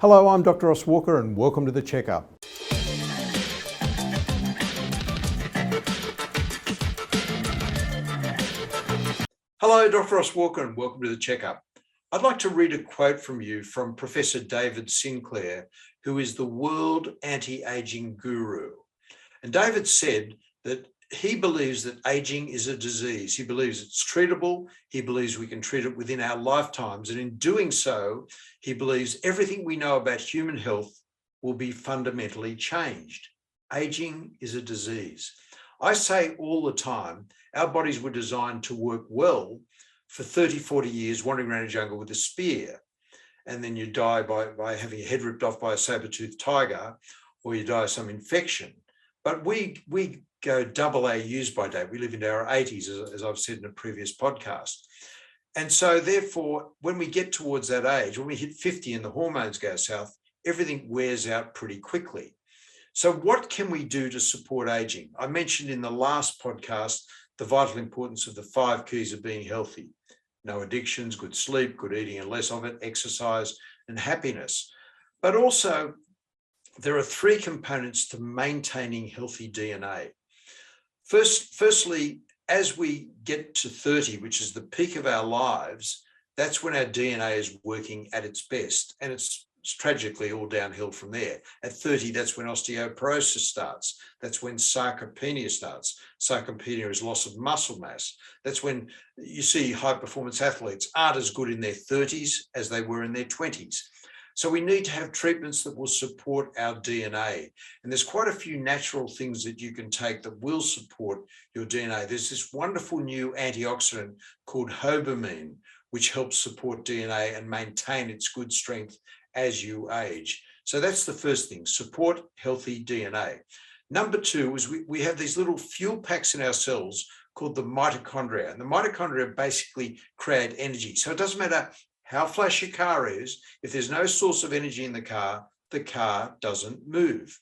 Hello, I'm Dr. Ross Walker and welcome to The Checkup. Hello, Dr. Ross Walker and welcome to The Checkup. I'd like to read a quote from you from Professor David Sinclair, who is the world anti-aging guru. And David said that he believes that aging is a disease. He believes it's treatable. He believes we can treat it within our lifetimes. And in doing so, he believes everything we know about human health will be fundamentally changed. Aging is a disease. I say all the time, our bodies were designed to work well for 30, 40 years wandering around a jungle with a spear. And then you die by having your head ripped off by a saber-toothed tiger, or you die of some infection. But we go double our use by date. We live into our 80s, as I've said in a previous podcast. And so therefore, when we get towards that age, when we hit 50 and the hormones go south, everything wears out pretty quickly. So what can we do to support aging? I mentioned in the last podcast the vital importance of the 5 keys of being healthy. No addictions, good sleep, good eating and less of it, exercise and happiness. But also, there are 3 components to maintaining healthy DNA. Firstly, as we get to 30, which is the peak of our lives, that's when our DNA is working at its best. And it's tragically all downhill from there. At 30, that's when osteoporosis starts. That's when sarcopenia starts. Sarcopenia is loss of muscle mass. That's when you see high-performance athletes aren't as good in their 30s as they were in their 20s. So we need to have treatments that will support our DNA. And there's quite a few natural things that you can take that will support your DNA. There's this wonderful new antioxidant called hobamine, which helps support DNA and maintain its good strength as you age. So that's the first thing, support healthy DNA. Number 2 is we have these little fuel packs in our cells called the mitochondria. And the mitochondria basically create energy. So it doesn't matter how flash your car is, if there's no source of energy in the car doesn't move.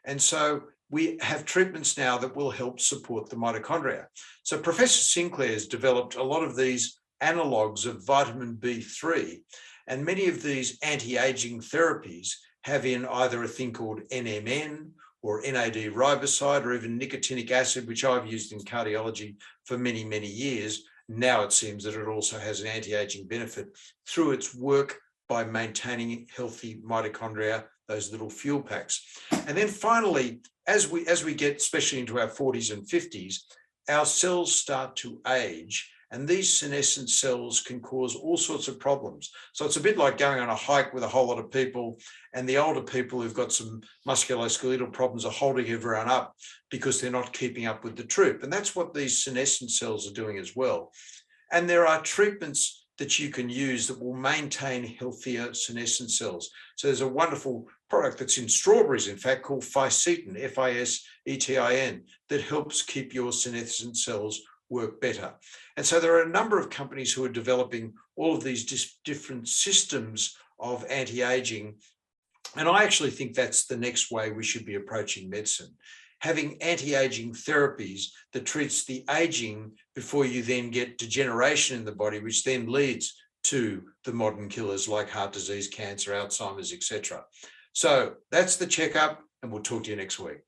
And so we have treatments now that will help support the mitochondria. So Professor Sinclair has developed a lot of these analogues of vitamin B3, and many of these anti-aging therapies have in either a thing called NMN or NAD riboside or even nicotinic acid, which I've used in cardiology for many, many years. Now it seems that it also has an anti-aging benefit through its work by maintaining healthy mitochondria, those little fuel packs. And then finally, as we get especially into our 40s and 50s, our cells start to age, and these senescent cells can cause all sorts of problems. So it's a bit like going on a hike with a whole lot of people, and the older people who've got some musculoskeletal problems are holding everyone up because they're not keeping up with the troop. And that's what these senescent cells are doing as well. And there are treatments that you can use that will maintain healthier senescent cells. So there's a wonderful product that's in strawberries, in fact, called Fisetin, F-I-S-E-T-I-N, that helps keep your senescent cells work better. And so there are a number of companies who are developing all of these different systems of anti-aging. And I actually think that's the next way we should be approaching medicine, having anti-aging therapies that treats the aging before you then get degeneration in the body, which then leads to the modern killers like heart disease, cancer, Alzheimer's, etc. So that's the checkup, and we'll talk to you next week.